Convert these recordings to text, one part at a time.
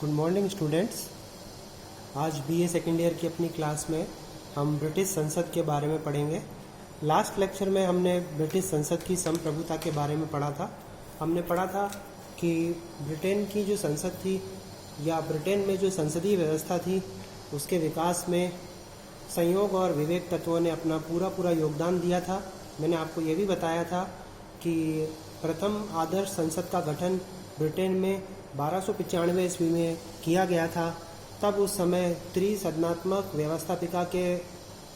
Good morning students. आज BA second year की अपनी क्लास में हम ब्रिटिश संसद के बारे में पढ़ेंगे। लास्ट लेक्चर में हमने ब्रिटिश संसद की संप्रभुता के बारे में पढ़ा था। हमने पढ़ा था कि ब्रिटेन की जो संसद थी या ब्रिटेन में जो संसदीय व्यवस्था थी उसके विकास में संयोग और विवेक तत्वों ने अपना पूरा योगदान दिया था। मैंने आपको ये भी बताया था कि प्रथम आदर्श संसद का गठन ब्रिटेन में 1295 ईस्वी में किया गया था। तब उस समय त्रिसदनात्मक व्यवस्थापिका के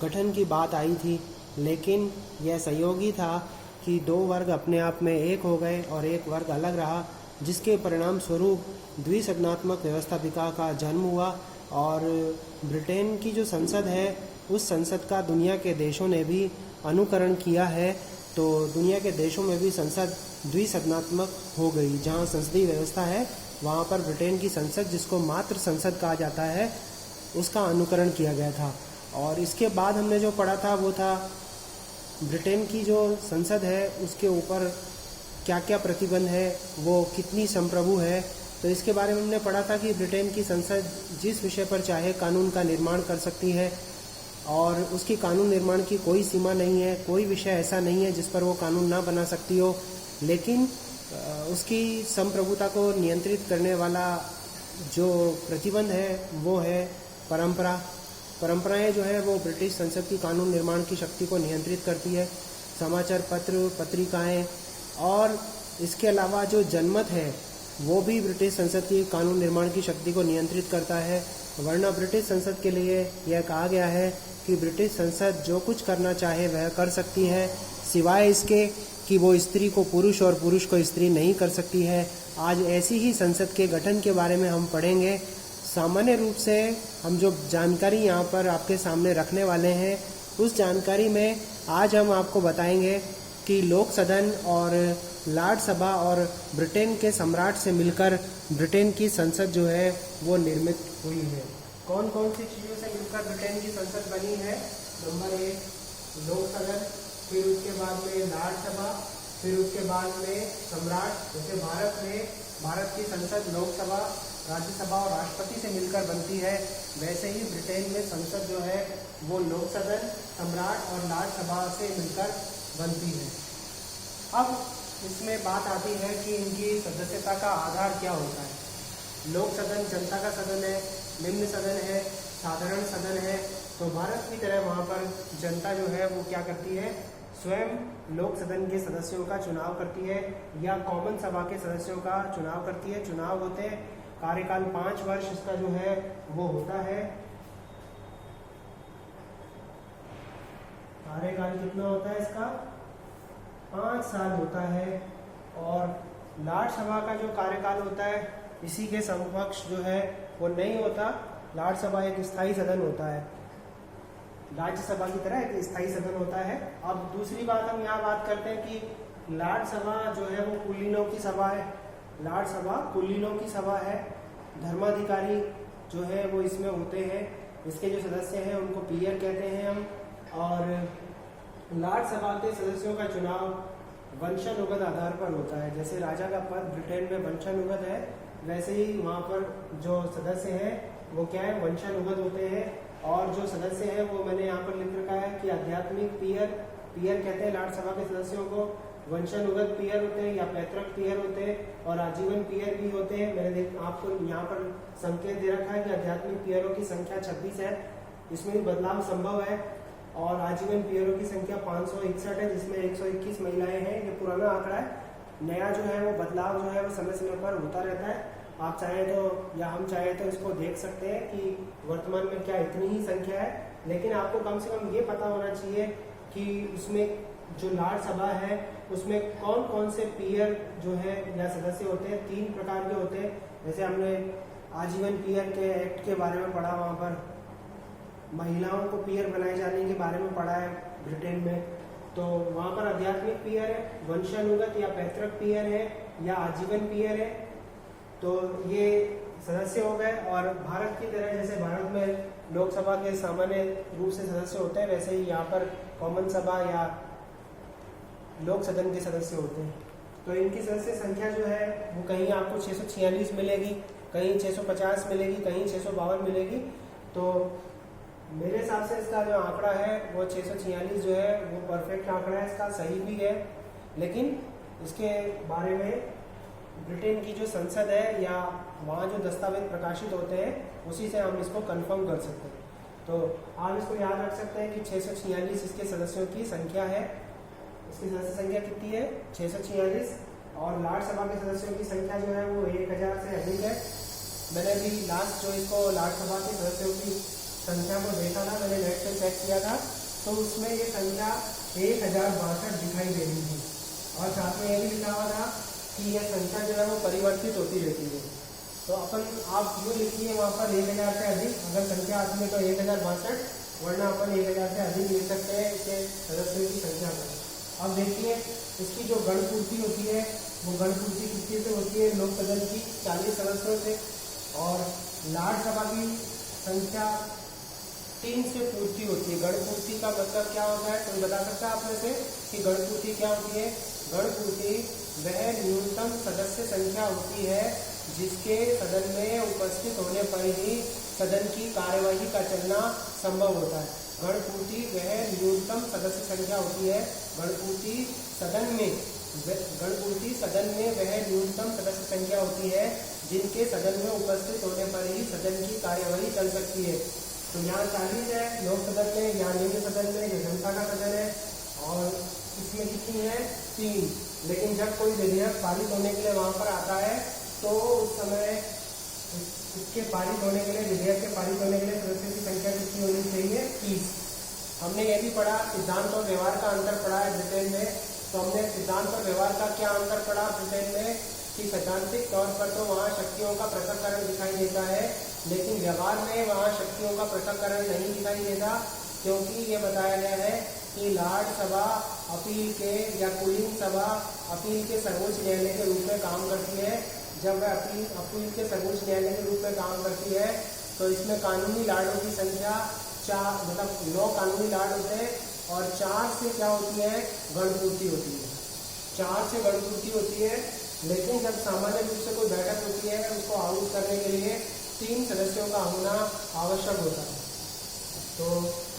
गठन की बात आई थी, लेकिन यह संयोगी था कि दो वर्ग अपने आप में एक हो गए और एक वर्ग अलग रहा, जिसके परिणाम स्वरूप द्विसदनात्मक व्यवस्थापिका का जन्म हुआ। और ब्रिटेन की जो संसद है उस संसद का दुनिया के देशों ने भी अनुकरण किया है। तो दुनिया के देशों में भी संसद द्विसदनात्मक हो गई। जहाँ संसदीय व्यवस्था है वहाँ पर ब्रिटेन की संसद, जिसको मातृ संसद कहा जाता है, उसका अनुकरण किया गया था। और इसके बाद हमने जो पढ़ा था वो था ब्रिटेन की जो संसद है उसके ऊपर क्या क्या प्रतिबंध है, वो कितनी संप्रभु है। तो इसके बारे में हमने पढ़ा था कि ब्रिटेन की संसद जिस विषय पर चाहे कानून का निर्माण कर सकती है और उसकी कानून निर्माण की कोई सीमा नहीं है। कोई विषय ऐसा नहीं है जिस पर वो कानून ना बना सकती हो, लेकिन उसकी संप्रभुता को नियंत्रित करने वाला जो प्रतिबंध है वो है परंपरा। परंपराएं जो है वो ब्रिटिश संसद की कानून निर्माण की शक्ति को नियंत्रित करती है। समाचार पत्र, पत्रिकाएं और इसके अलावा जो जनमत है वो भी ब्रिटिश संसद की कानून निर्माण की शक्ति को नियंत्रित करता है। वरना ब्रिटिश संसद के लिए यह कहा गया है कि ब्रिटिश संसद जो कुछ करना चाहे वह कर सकती है, सिवाय इसके कि वो स्त्री को पुरुष और पुरुष को स्त्री नहीं कर सकती है। आज ऐसी ही संसद के गठन के बारे में हम पढ़ेंगे। सामान्य रूप से हम जो जानकारी यहाँ पर आपके सामने रखने वाले हैं उस जानकारी में आज हम आपको बताएंगे कि लोक सदन और लॉर्ड सभा और ब्रिटेन के सम्राट से मिलकर ब्रिटेन की संसद जो है वो निर्मित हुई है। कौन कौन सी चीज़ों से मिलकर ब्रिटेन की संसद बनी है? नंबर 1 लोक सदन, फिर उसके बाद में लॉर्ड सभा, फिर उसके बाद में सम्राट। जैसे भारत की संसद लोकसभा, राज्यसभा और राष्ट्रपति से मिलकर बनती है, वैसे ही ब्रिटेन में संसद जो है वो लोक सदन, सम्राट और लॉर्ड सभा से मिलकर बनती है। अब इसमें बात आती है कि इनकी सदस्यता का आधार क्या होता है। लोक सदन जनता का सदन है, निम्न सदन है, साधारण सदन है। तो भारत की तरह वहाँ पर जनता जो है वो क्या करती है, स्वयं लोक सदन के सदस्यों का चुनाव करती है या कॉमन सभा के सदस्यों का चुनाव करती है। चुनाव होते हैं, कार्यकाल 5 वर्ष इसका जो है वो होता है। कार्यकाल कितना होता है इसका? 5 साल होता है। और लॉर्ड सभा का जो कार्यकाल होता है इसी के समकक्ष जो है वो नहीं होता। लॉर्ड सभा एक स्थायी सदन होता है, राज्यसभा की तरह एक स्थायी सदन होता है। अब दूसरी बात हम यहाँ बात करते हैं कि लॉर्ड सभा जो है वो कुलीनों की सभा है। लॉर्ड सभा कुलीनों की सभा है। धर्माधिकारी जो है वो इसमें होते हैं। इसके जो सदस्य हैं उनको पीयर कहते हैं हम। और लॉर्ड सभा के सदस्यों का चुनाव वंशानुगत आधार पर होता है। जैसे राजा का पद ब्रिटेन में वंशानुगत है, वैसे ही वहाँ पर जो सदस्य हैं वो क्या है, वंशानुगत होते हैं। और जो सदस्य हैं वो मैंने यहाँ पर लिख रखा है कि आध्यात्मिक पीयर कहते हैं लॉर्ड सभा के सदस्यों को। वंशानुगत पीयर होते हैं या पैतृक पीयर होते हैं और आजीवन पीयर भी होते हैं। मैंने आपको यहाँ पर संकेत दे रखा है कि आध्यात्मिक पीयरों की संख्या 26 है, इसमें भी बदलाव संभव है। और आजीवन पीयरों की संख्या 561 है, जिसमें 121 महिलाएं हैं। ये पुराना आंकड़ा है। नया जो है वो बदलाव जो है वो समय समय पर होता रहता है। आप चाहे तो या हम चाहे तो इसको देख सकते हैं कि वर्तमान में क्या इतनी ही संख्या है। लेकिन आपको कम से कम ये पता होना चाहिए कि उसमें जो लॉर्ड सभा है उसमें कौन कौन से पीयर जो है या सदस्य होते हैं। 3 प्रकार के होते हैं। जैसे हमने आजीवन पीयर के एक्ट के बारे में पढ़ा, वहाँ पर महिलाओं को पीयर बनाए जाने के बारे में पढ़ा है ब्रिटेन में। तो वहाँ पर आध्यात्मिक पीयर है, वंशानुगत या पैतृक पीयर है या आजीवन पीयर है। तो ये सदस्य हो गए। और भारत की तरह जैसे भारत में लोकसभा के सामान्य रूप से सदस्य होते हैं, वैसे ही यहाँ पर कॉमन सभा या लोक सदन के सदस्य होते हैं। तो इनकी सदस्य संख्या जो है वो कहीं आपको 646 मिलेगी, कहीं 650 मिलेगी, कहीं 652 मिलेगी। तो मेरे हिसाब से इसका जो आंकड़ा है वो 646 जो है वो परफेक्ट आंकड़ा है, इसका सही भी है। लेकिन इसके बारे में ब्रिटेन की जो संसद है या वहाँ जो दस्तावेज प्रकाशित होते हैं उसी से हम इसको कंफर्म कर सकते हैं। तो आप इसको याद रख सकते हैं कि 646 इसके सदस्यों की संख्या है। इसकी सदस्य संख्या कितनी है? 646। और लॉर्ड सभा के सदस्यों की संख्या जो है वो 1000 से अधिक है। मैंने अभी लास्ट जो इसको लॉर्ड सभा के सदस्यों की संख्या को देखा था, मैंने नेट पे चेक किया था, तो उसमें ये संख्या 1062 दिखाई दे रही थी। और साथ में ये भी लिखा हुआ था कि यह संख्या जो है वो परिवर्तित होती रहती है। तो अपन आप यूँ लिखिए वहाँ पर 1000 से अधिक, अगर संख्या आती है तो 1062, वरना अपन 1000 से अधिक लिख सकते हैं इसके सदस्यों की संख्या को। अब देखिए इसकी जो गणपूर्ति होती है वो गणपूर्ति कितनी से होती है? लोक सदन की 40 सदस्यों से, और लॉर्ड सभा की संख्या 3 से पूर्ति होती है। गणपूर्ति का मतलब क्या होता है? कोई बता सकता है अपने से कि गणपूर्ति क्या होती है? गणपूर्ति वह न्यूनतम सदस्य संख्या होती है जिसके सदन में उपस्थित होने पर ही सदन की कार्यवाही का चलना संभव होता है। गणपूर्ति वह न्यूनतम सदस्य संख्या होती है। गणपूर्ति सदन में वह न्यूनतम सदस्य संख्या होती है जिनके सदन में उपस्थित होने पर ही सदन की कार्यवाही चल सकती है। तो यहाँ 40 है लोक सदन में, यहाँ निम्न सदन में जो जनता का सदन है, और इसमें कितनी है? 3। लेकिन जब कोई विधेयक पारित होने के लिए वहाँ पर आता है तो उस समय इसके पारित होने के लिए, विधेयक के पारित होने के लिए सदस्यों की संख्या कितनी होनी चाहिए? 30। हमने ये भी पढ़ा, सिद्धांत और व्यवहार का अंतर पढ़ा है ब्रिटेन में। तो हमने सिद्धांत और व्यवहार का क्या अंतर पढ़ा ब्रिटेन में कि सैद्धांतिक तौर पर तो वहाँ शक्तियों का पृथक्करण दिखाई देता है, लेकिन व्यवहार में वहाँ शक्तियों का पृथक्करण नहीं दिखाई देता, क्योंकि ये बताया गया है कि लॉर्ड सभा अपील के या कुलीन सभा अपील के सर्वोच्च न्यायालय के रूप में काम करती है। जब वह अपील के सर्वोच्च न्यायालय के रूप में काम करती है तो इसमें कानूनी लॉर्डों की संख्या 4, मतलब 9 कानूनी लॉर्ड होते हैं, और 4 से क्या होती है? गणपूर्ति होती है। 4 से गणपूर्ति होती है। लेकिन जब सामान्य रूप से कोई बैठक होती है उसको आहूत करने के लिए 3 सदस्यों का होना आवश्यक होता है। तो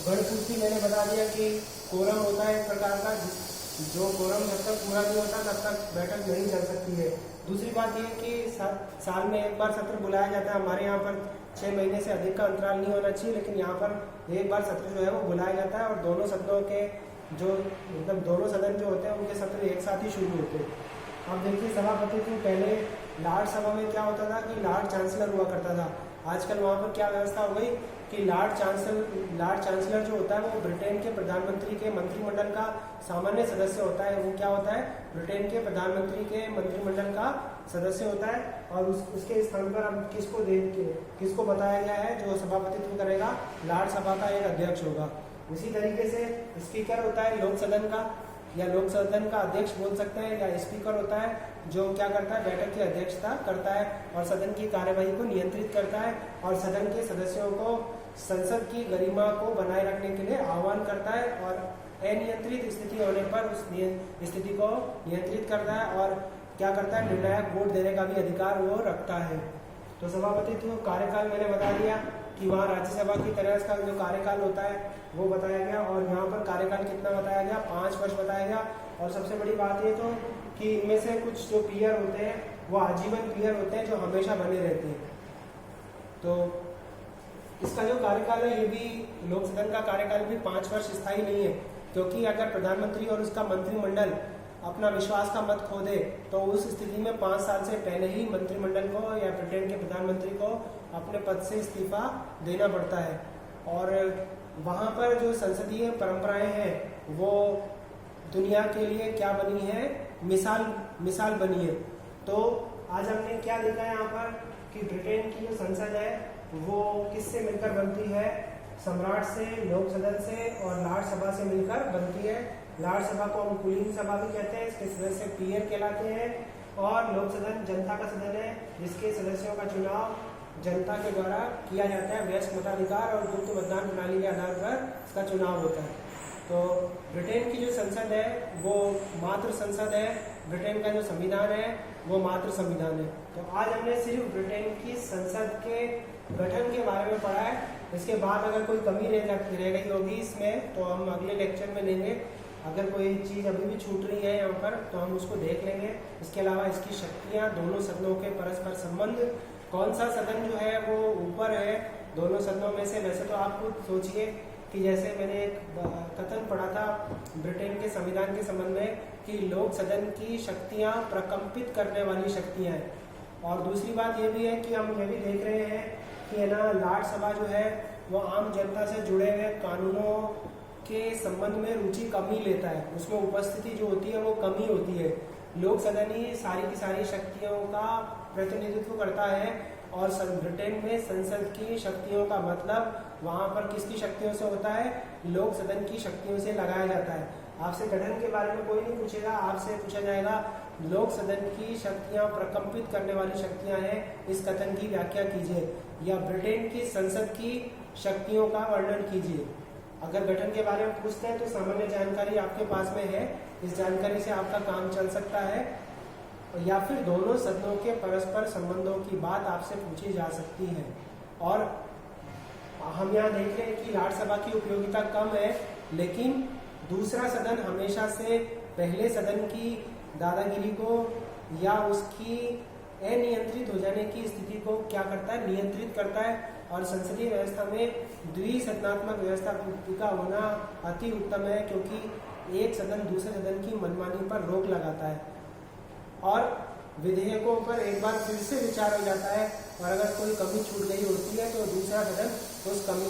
गणपूर्ति मैंने बता दिया कि कोरम होता है एक प्रकार का, जो कोरम जब तक पूरा नहीं होता तब तक बैठक नहीं चल सकती है। दूसरी बात यह कि साल में एक बार सत्र बुलाया जाता है। हमारे यहाँ पर 6 महीने से अधिक का अंतराल नहीं होना चाहिए, लेकिन यहाँ पर एक बार सत्र जो है वो बुलाया जाता है, और दोनों सदनों के जो मतलब दोनों सदन जो होते हैं उनके सत्र एक साथ ही शुरू होते हैं। अब देखिए सभापति को पहले लॉर्ड सभा में क्या होता था कि लॉर्ड चांसलर हुआ करता था। आजकल वहाँ पर क्या व्यवस्था हो गई कि लॉर्ड चांसलर जो होता है वो ब्रिटेन के प्रधानमंत्री के मंत्रिमंडल का सामान्य सदस्य होता है। वो क्या होता है? ब्रिटेन के प्रधानमंत्री के मंत्रिमंडल का सदस्य होता है, और उसके स्थान पर अब किसको बताया गया है जो सभापतित्व करेगा? लॉर्ड सभा का एक अध्यक्ष होगा। उसी तरीके से स्पीकर होता है लोक सदन का, या लोक सदन का अध्यक्ष बोल सकते हैं, या स्पीकर होता है जो क्या करता है? बैठक की अध्यक्षता करता है और सदन की कार्यवाही को नियंत्रित करता है, और सदन के सदस्यों को संसद की गरिमा को बनाए रखने के लिए आह्वान करता है, और अनियंत्रित स्थिति होने पर उस स्थिति को नियंत्रित करता है, और क्या करता है? निर्णायक वोट देने का भी अधिकार वो रखता है। तो सभापतित्व कार्यकाल मैंने बता दिया कि वहाँ राज्यसभा की तरह इसका जो कार्यकाल होता है वो बताया गया, और यहाँ पर कार्यकाल कितना बताया गया? 5 वर्ष बताया गया। और सबसे बड़ी बात ये तो कि इनमें से कुछ जो पीयर होते हैं वो आजीवन पीयर होते हैं जो हमेशा बने रहते हैं। तो इसका जो कार्यकाल है ये भी लोक सदन का कार्यकाल भी 5 वर्ष स्थायी नहीं है, क्योंकि अगर प्रधानमंत्री और उसका मंत्रिमंडल अपना विश्वास का मत खो दे तो उस स्थिति में 5 साल से पहले ही मंत्रिमंडल को या ब्रिटेन के प्रधानमंत्री को अपने पद से इस्तीफा देना पड़ता है। और वहाँ पर जो संसदीय परंपराएं हैं वो दुनिया के लिए क्या बनी है? मिसाल बनी है। तो आज हमने क्या देखा है यहाँ पर कि ब्रिटेन की जो संसद है वो किससे मिलकर बनती है? सम्राट से, लोक सदन से और लॉर्ड सभा से मिलकर बनती है। लॉर्ड सभा को हम कुलीन सभा भी कहते हैं, इसके सदस्य पीयर कहलाते हैं, और लोक सदन जनता का सदन है जिसके सदस्यों का चुनाव जनता के द्वारा किया जाता है। वयस्क मताधिकार और गुप्त मतदान प्रणाली के आधार पर इसका चुनाव होता है। तो ब्रिटेन की जो संसद है वो मातृ संसद है, ब्रिटेन का जो संविधान है वो मातृ संविधान है। तो आज हमने सिर्फ ब्रिटेन की संसद के गठन के बारे में पढ़ा है। इसके बाद अगर कोई कमी रह गई होगी इसमें तो हम अगले लेक्चर में लेंगे। अगर कोई चीज़ अभी भी छूट रही है यहाँ पर तो हम उसको देख लेंगे। इसके अलावा इसकी शक्तियाँ, दोनों सदनों के परस्पर संबंध, कौन सा सदन जो है वो ऊपर है दोनों सदनों में से। वैसे तो आप खुद सोचिए कि जैसे मैंने एक कथन पढ़ा था ब्रिटेन के संविधान के संबंध में कि लोक सदन की शक्तियाँ प्रकम्पित करने वाली शक्तियाँ हैं। और दूसरी बात ये भी है कि हम ये भी देख रहे हैं कि है ना, लाट सभा जो है वो आम जनता से जुड़े हुए कानूनों के संबंध में रुचि कम ही लेता है, उसमें उपस्थिति जो होती है वो कम ही होती है। लोक सदन ही सारी की सारी शक्तियों का प्रतिनिधित्व करता है और ब्रिटेन में संसद की शक्तियों का मतलब वहाँ पर किसकी शक्तियों से होता है, लोक सदन की शक्तियों से लगाया जाता है। आपसे गठन के बारे में कोई नहीं पूछेगा, आपसे पूछा जाएगा लोक सदन की शक्तियाँ प्रकम्पित करने वाली शक्तियाँ हैं, इस कथन की व्याख्या कीजिए या ब्रिटेन की संसद की शक्तियों का वर्णन कीजिए। अगर गठन के बारे में पूछते हैं तो सामान्य जानकारी आपके पास में है, इस जानकारी से आपका काम चल सकता है, या फिर दोनों सदनों के परस्पर संबंधों की बात आपसे पूछी जा सकती है। और हम यहाँ देख रहे हैं कि लाट सभा की उपयोगिता कम है, लेकिन दूसरा सदन हमेशा से पहले सदन की दादागिरी को या उसकी अनियंत्रित हो जाने की स्थिति को क्या करता है, नियंत्रित करता है। और संसदीय व्यवस्था में द्विसदनात्मक व्यवस्था का होना अति उत्तम है, क्योंकि एक सदन दूसरे सदन की मनमानी पर रोक लगाता है और विधेयकों पर एक बार फिर से विचार हो जाता है। और अगर कोई कमी छूट गई होती है तो दूसरा सदन उस कमी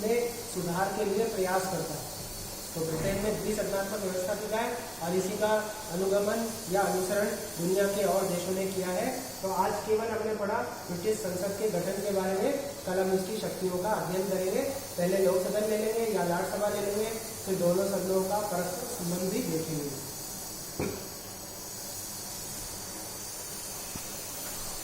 में सुधार के लिए प्रयास करता है। तो ब्रिटेन में द्विसदनात्मक व्यवस्था की जाए और इसी का अनुगमन या अनुसरण दुनिया के और देशों ने किया है। तो आज केवल हमने पढ़ा ब्रिटिश संसद के गठन के बारे में, कल हम इसकी शक्तियों का अध्ययन करेंगे। पहले लोक सदन ले लेंगे या लाट सभा ले लेंगे, फिर दोनों सदनों का परस्पर संबंध भी देखेंगे।